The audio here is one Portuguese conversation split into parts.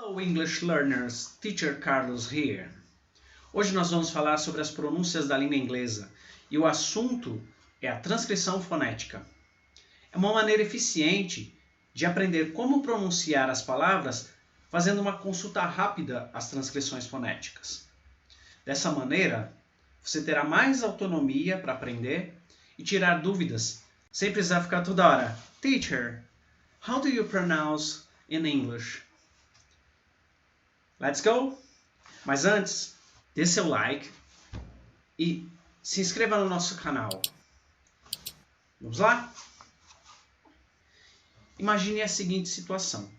Hello English learners, Teacher Carlos here. Hoje nós vamos falar sobre as pronúncias da língua inglesa e o assunto é a transcrição fonética. É uma maneira eficiente de aprender como pronunciar as palavras fazendo uma consulta rápida às transcrições fonéticas. Dessa maneira, você terá mais autonomia para aprender e tirar dúvidas sem precisar ficar toda hora. Teacher, how do you pronounce in English? Let's go! Mas antes, dê seu like e se inscreva no nosso canal. Vamos lá? Imagine a seguinte situação.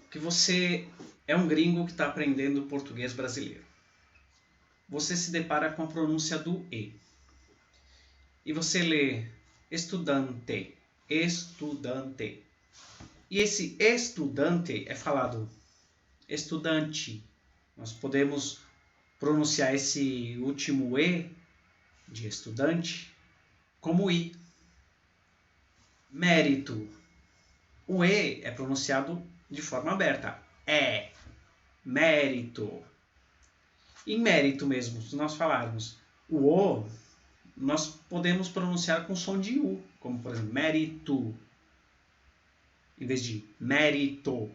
Que você é um gringo que está aprendendo português brasileiro. Você se depara com a pronúncia do E. E você lê estudante, estudante. E esse estudante é falado estudante. Nós podemos pronunciar esse último E de estudante como I. Mérito. O E é pronunciado de forma aberta. É. Mérito. Em mérito mesmo, se nós falarmos o O, nós podemos pronunciar com som de U, como por exemplo, mérito, em vez de mérito.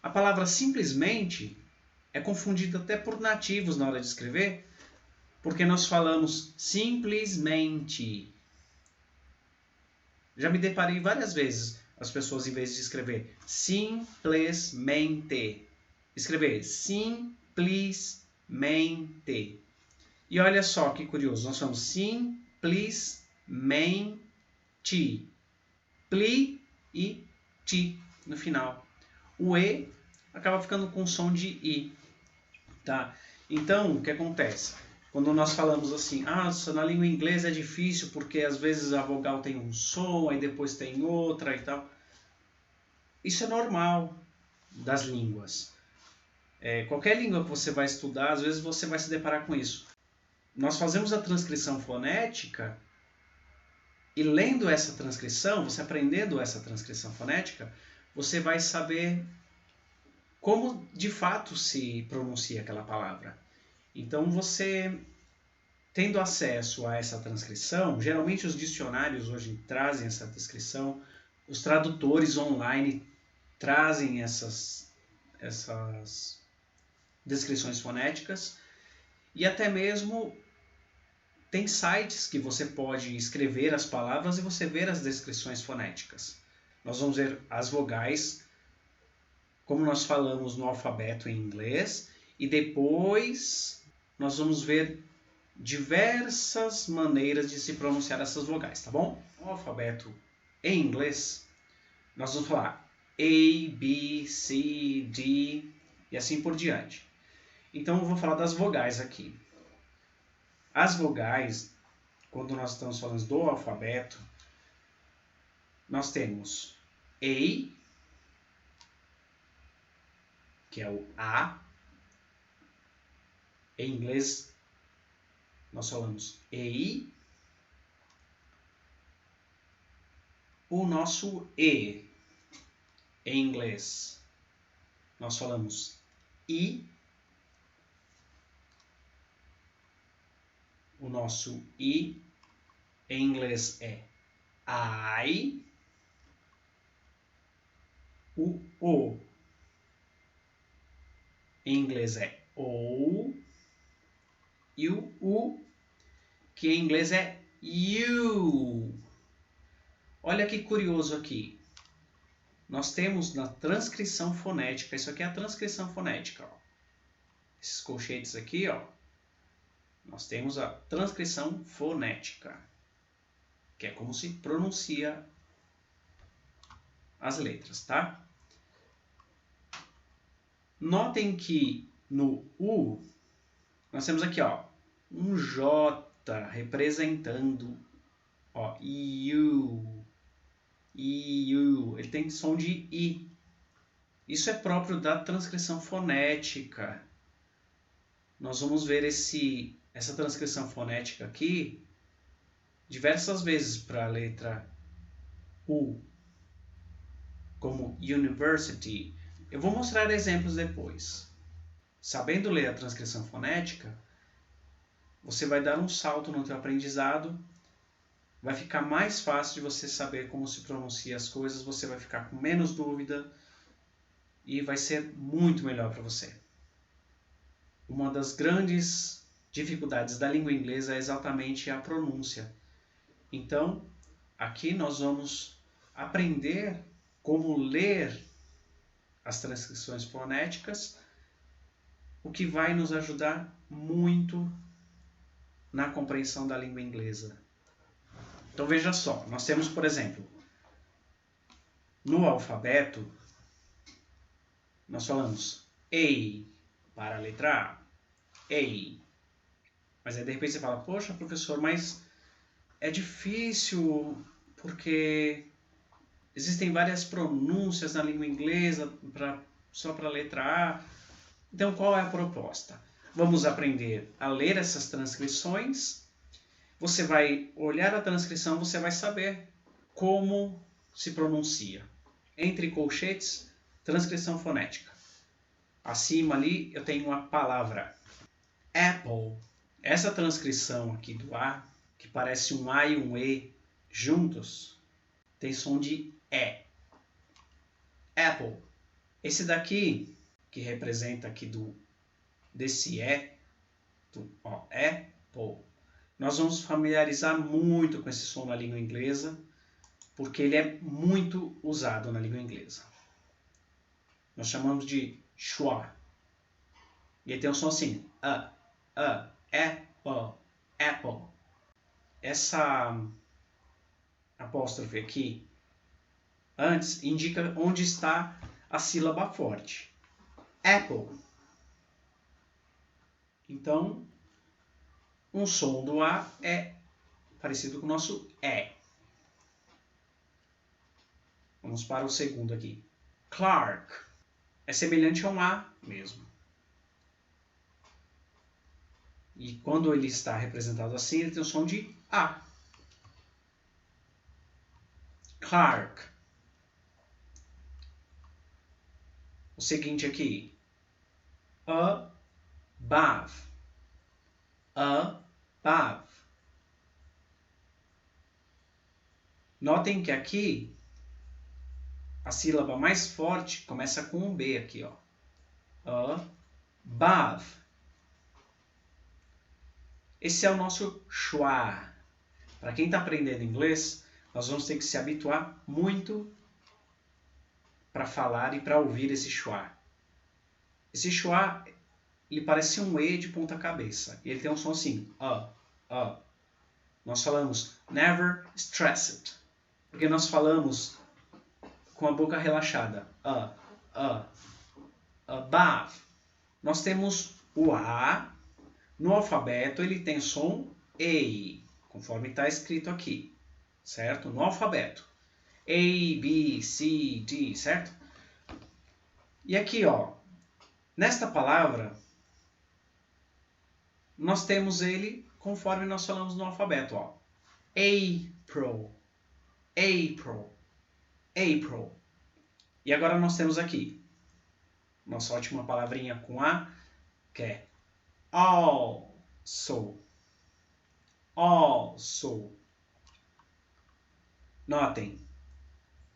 A palavra simplesmente é confundida até por nativos na hora de escrever, porque nós falamos simplesmente. Já me deparei várias vezes as pessoas, em vez de escrever simplesmente, escrever simplesmente. E olha só que curioso, nós falamos simplesmente. Pli e ti no final. O E acaba ficando com som de I. Tá? Então, o que acontece? Quando nós falamos assim, na língua inglesa é difícil porque às vezes a vogal tem um som, aí depois tem outra e tal. Isso é normal das línguas. Qualquer língua que você vai estudar, às vezes você vai se deparar com isso. Nós fazemos a transcrição fonética e lendo essa transcrição, você aprendendo essa transcrição fonética, você vai saber como de fato se pronuncia aquela palavra. Então você, tendo acesso a essa transcrição, geralmente os dicionários hoje trazem essa descrição, os tradutores online trazem essas descrições fonéticas e até mesmo tem sites que você pode escrever as palavras e você ver as descrições fonéticas. Nós vamos ver as vogais, como nós falamos no alfabeto em inglês, e depois nós vamos ver diversas maneiras de se pronunciar essas vogais, tá bom? No alfabeto em inglês, nós vamos falar A, B, C, D e assim por diante. Então eu vou falar das vogais aqui. As vogais, quando nós estamos falando do alfabeto, nós temos A, que é o A. Em inglês, nós falamos A. O nosso E, em inglês, nós falamos I. O nosso I, em inglês, é I. O, em inglês, é O. E o U, que em inglês é you. Olha que curioso aqui. Nós temos na transcrição fonética, isso aqui é a transcrição fonética. Ó. Esses colchetes aqui, ó, nós temos a transcrição fonética, que é como se pronuncia as letras, tá? Notem que no U, nós temos aqui, ó, um J representando, ó, you. Ele tem som de I. Isso é próprio da transcrição fonética. Nós vamos ver essa transcrição fonética aqui diversas vezes para a letra U. como university. Eu vou mostrar exemplos depois. Sabendo ler a transcrição fonética, você vai dar um salto no teu aprendizado, vai ficar mais fácil de você saber como se pronuncia as coisas, você vai ficar com menos dúvida e vai ser muito melhor para você. Uma das grandes dificuldades da língua inglesa é exatamente a pronúncia. Então, aqui nós vamos aprender como ler as transcrições fonéticas, o que vai nos ajudar muito na compreensão da língua inglesa. Então veja só, nós temos, por exemplo, no alfabeto, nós falamos A para a letra A, A. Mas aí de repente você fala, poxa professor, mas é difícil porque existem várias pronúncias na língua inglesa só para a letra A. Então qual é a proposta? Vamos aprender a ler essas transcrições. Você vai olhar a transcrição, você vai saber como se pronuncia. Entre colchetes, transcrição fonética. Acima ali eu tenho a palavra apple. Essa transcrição aqui do A, que parece um A e um E juntos, tem som de E. Apple. Esse daqui, que representa aqui desse E, Apple, nós vamos familiarizar muito com esse som na língua inglesa, porque ele é muito usado na língua inglesa. Nós chamamos de schwa. E ele tem um som assim, apple, apple. Essa apóstrofe aqui, antes, indica onde está a sílaba forte. Apple. Então, um som do A é parecido com o nosso E. Vamos para o segundo aqui. Clark. É semelhante a um A mesmo. E quando ele está representado assim, ele tem o som de A. Clark. O seguinte aqui. Above. Above. Notem que aqui a sílaba mais forte começa com um B aqui, ó. Above. Esse é o nosso schwa. Para quem está aprendendo inglês, nós vamos ter que se habituar muito para falar e para ouvir esse schwa. Esse schwa, ele parece um E de ponta cabeça. E ele tem um som assim, Nós falamos never stressed, porque nós falamos com a boca relaxada. Above. Nós temos o A. No alfabeto ele tem som A, conforme está escrito aqui, certo? No alfabeto. A, B, C, D, certo? E aqui, ó, nesta palavra, nós temos ele conforme nós falamos no alfabeto, ó. April, April, April. E agora nós temos aqui nossa última palavrinha com A, que é also, also. Notem,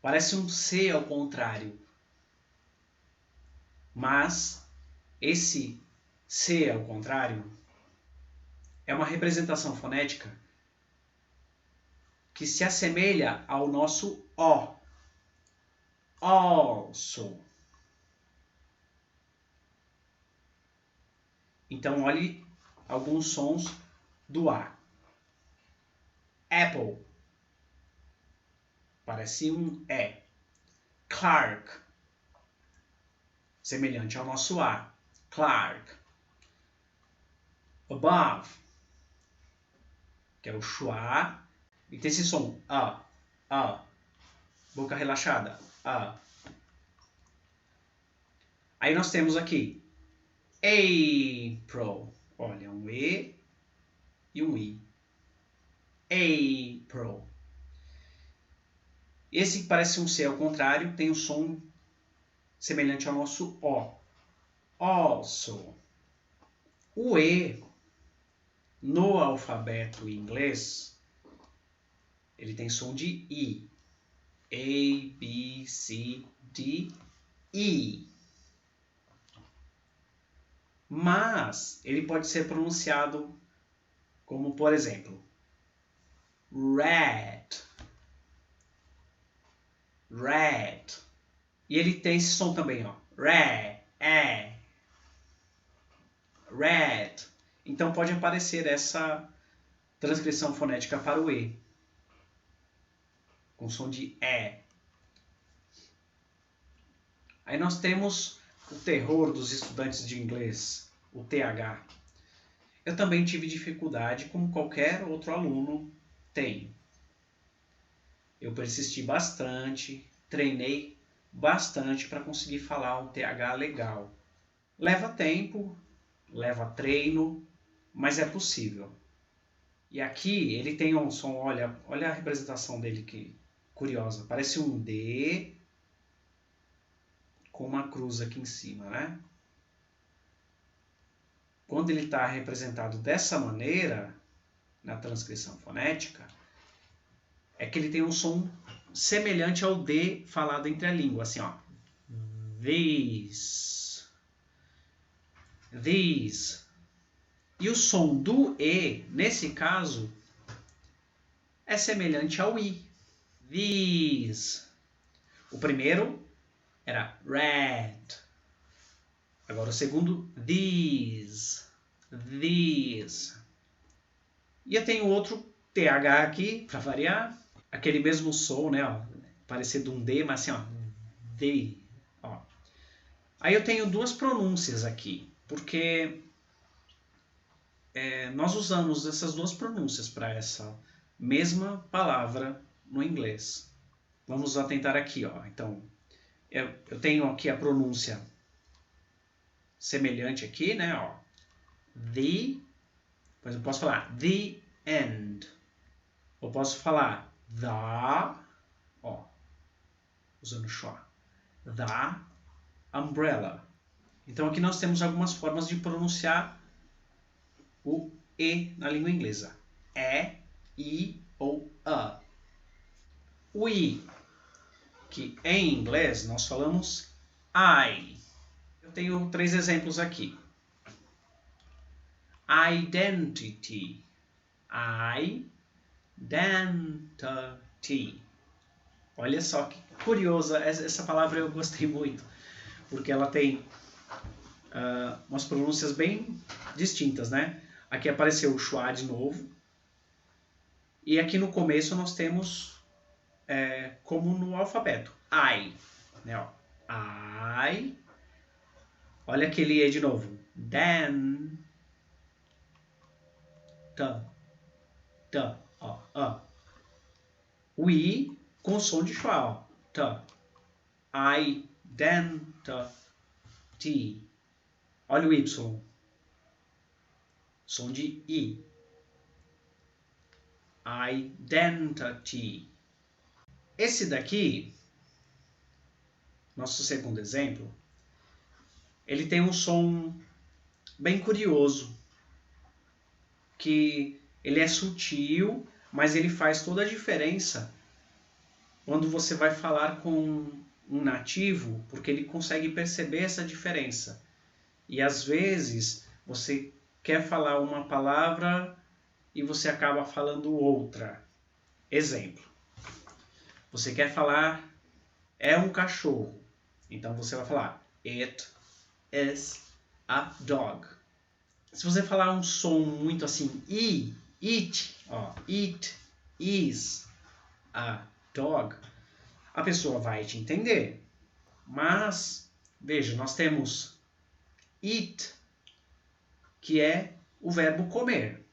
parece um C ao contrário, mas esse C ao contrário é uma representação fonética que se assemelha ao nosso O. Also. Então, olhe alguns sons do A. Apple. Parece um E. Clark. Semelhante ao nosso A. Clark. Above. Que é o schwa. E tem esse som. Boca relaxada. Aí nós temos aqui. April. Olha, um E e um I. April. Esse que parece um C ao contrário tem um som semelhante ao nosso O. Also. O E, no alfabeto inglês, ele tem som de I. A, B, C, D, E. Mas ele pode ser pronunciado como, por exemplo, red. Red. E ele tem esse som também, ó. Ré, é. Red. Então pode aparecer essa transcrição fonética para o E, com som de E. Aí nós temos o terror dos estudantes de inglês, o TH. Eu também tive dificuldade, como qualquer outro aluno tem. Eu persisti bastante, treinei bastante para conseguir falar um TH legal. Leva tempo, leva treino, mas é possível. E aqui ele tem um som, olha a representação dele que curiosa. Parece um D com uma cruz aqui em cima, né? Quando ele está representado dessa maneira, na transcrição fonética, é que ele tem um som semelhante ao D falado entre a língua, assim, ó. These. These. E o som do E, nesse caso, é semelhante ao I. These. O primeiro era red. Agora o segundo, these. These. E eu tenho outro TH aqui, para variar. Aquele mesmo som, né? Ó, parecido um D, mas assim, ó. D. Ó. Aí eu tenho duas pronúncias aqui, porque nós usamos essas duas pronúncias para essa mesma palavra no inglês. Vamos atentar aqui, ó. Então, eu tenho aqui a pronúncia semelhante aqui, né? Ó. The. Mas eu posso falar the end. Eu posso falar the, ó, usando schwa, the umbrella. Então aqui nós temos algumas formas de pronunciar o E na língua inglesa. E, I ou A. O I, que em inglês nós falamos I. Eu tenho 3 exemplos aqui. Identity. Identity. Olha só que curiosa, essa palavra eu gostei muito, porque ela tem umas pronúncias bem distintas, né? Aqui apareceu o schwa de novo, e aqui no começo nós temos, como no alfabeto, I, né? Ó, I, olha aquele E de novo, then, ó. O I com som de schwa, ó. Identity. Olha o Y. Som de I. Identity. Esse daqui, nosso segundo exemplo, ele tem um som bem curioso, que ele é sutil, mas ele faz toda a diferença quando você vai falar com um nativo, porque ele consegue perceber essa diferença. E às vezes você quer falar uma palavra e você acaba falando outra. Exemplo. Você quer falar é um cachorro. Então você vai falar it is a dog. Se você falar um som muito assim, it is a dog, a pessoa vai te entender. Mas, veja, nós temos eat, que é o verbo comer.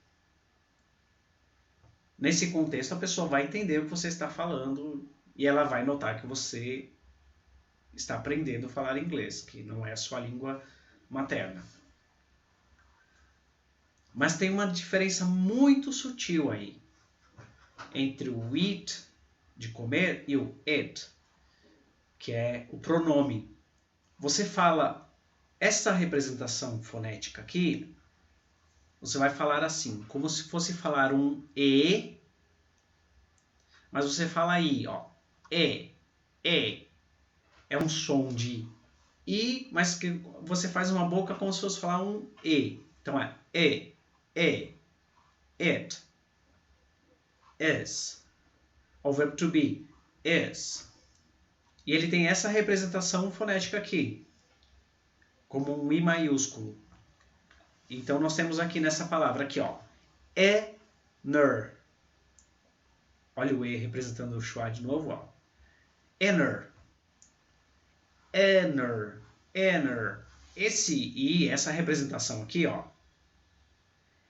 Nesse contexto, a pessoa vai entender o que você está falando e ela vai notar que você está aprendendo a falar inglês, que não é a sua língua materna. Mas tem uma diferença muito sutil aí entre o eat de comer, e o it, que é o pronome. Você fala essa representação fonética aqui, você vai falar assim, como se fosse falar um E, mas você fala aí, ó, E. É um som de I, mas que você faz uma boca como se fosse falar um E. Então é it, is. O verbo to be, is. E ele tem essa representação fonética aqui, como um I maiúsculo. Então nós temos aqui nessa palavra aqui, ó, ner. Olha o E representando o schwa de novo, ó. Ener. Esse I, essa representação aqui, ó,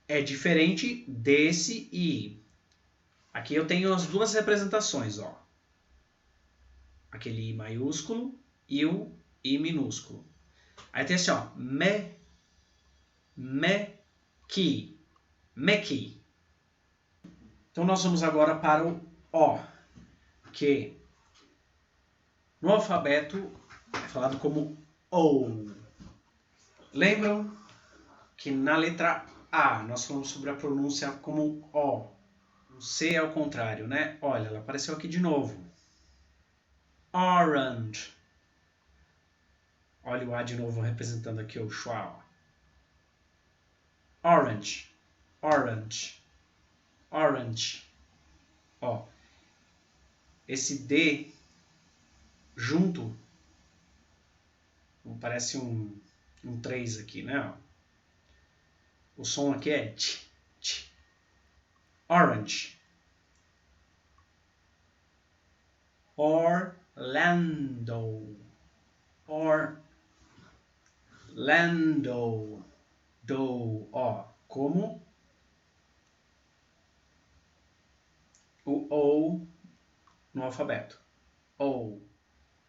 é diferente desse I. Aqui eu tenho as duas representações, ó. Aquele I maiúsculo e o I minúsculo. Aí tem assim, ó, ki. Então nós vamos agora para o O, que no alfabeto é falado como O. Lembram que na letra A nós falamos sobre a pronúncia como O. O C é o contrário, né? Olha, ela apareceu aqui de novo. Orange. Olha o A de novo representando aqui o schwa. Orange. Ó, esse D junto parece um 3 aqui, né? O som aqui é t. Orange. Orlando. Ó, como o O no alfabeto. O.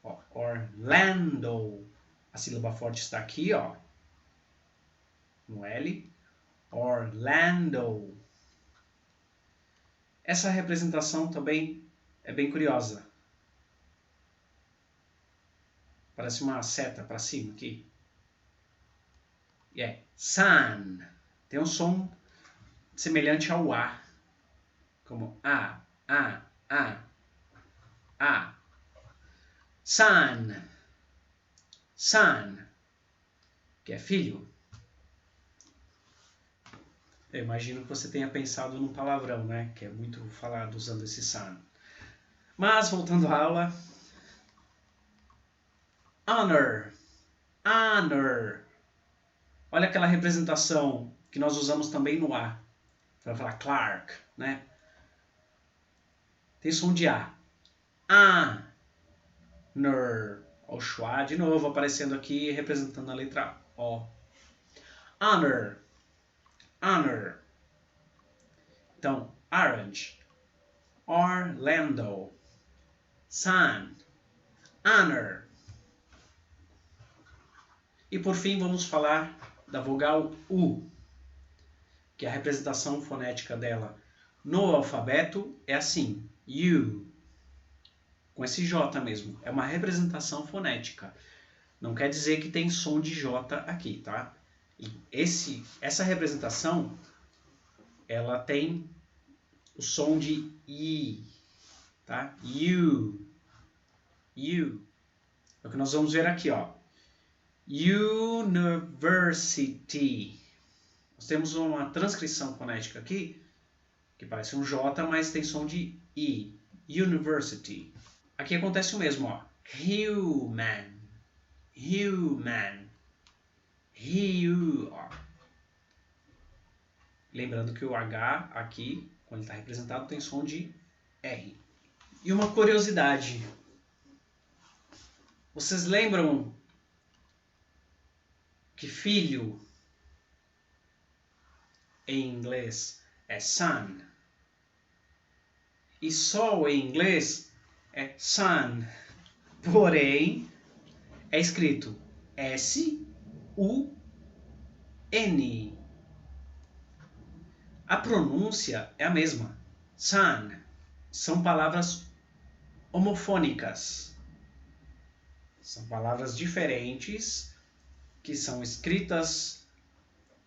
Ó, Orlando. A sílaba forte está aqui, ó, no L. Orlando. Essa representação também é bem curiosa. Parece uma seta para cima aqui. Sun. Tem um som semelhante ao A. Como A. Son. Que é filho. Eu imagino que você tenha pensado num palavrão, né? Que é muito falado usando esse son. Mas, voltando à aula. Honor. Olha aquela representação que nós usamos também no A. Vai falar Clark, né? Tem som de A. Honor. O schwa de novo aparecendo aqui, representando a letra O. Honor. Então, orange. Orlando. Sun. Honor. E por fim vamos falar da vogal U, que a representação fonética dela no alfabeto é assim, U, com esse J mesmo. É uma representação fonética. Não quer dizer que tem som de J aqui, tá? Essa representação, ela tem o som de I, tá? U. É o que nós vamos ver aqui, ó. University. Nós temos uma transcrição fonética aqui, que parece um J, mas tem som de I. University. Aqui acontece o mesmo, ó. Human. Ó. Lembrando que o H aqui, quando ele está representado, tem som de R. E uma curiosidade. Vocês lembram que filho em inglês é son? E sol em inglês é sun. Porém, é escrito S-U-N. A pronúncia é a mesma. Sun. São palavras homofônicas. São palavras diferentes que são escritas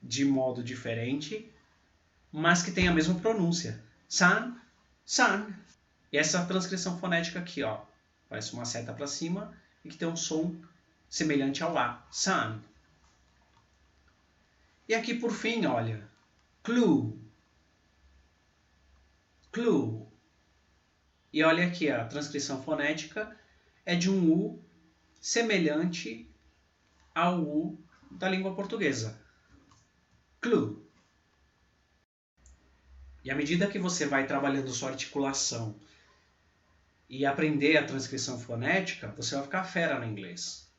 de modo diferente, mas que têm a mesma pronúncia. Sun, sun. E essa transcrição fonética aqui, ó, parece uma seta para cima e que tem um som semelhante ao A. Sun. E aqui por fim, olha, clue. Clue. E olha aqui, a transcrição fonética é de um U semelhante ao U da língua portuguesa. Clue. E à medida que você vai trabalhando sua articulação e aprender a transcrição fonética, você vai ficar fera no inglês.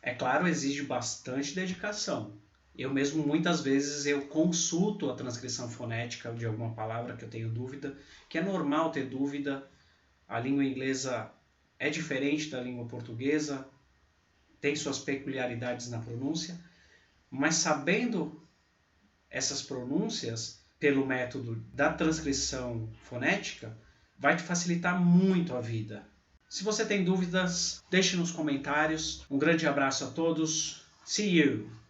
É claro, exige bastante dedicação. Eu mesmo, muitas vezes, eu consulto a transcrição fonética de alguma palavra que eu tenho dúvida, que é normal ter dúvida. A língua inglesa é diferente da língua portuguesa, tem suas peculiaridades na pronúncia, mas sabendo essas pronúncias pelo método da transcrição fonética, vai te facilitar muito a vida. Se você tem dúvidas, deixe nos comentários. Um grande abraço a todos. See you!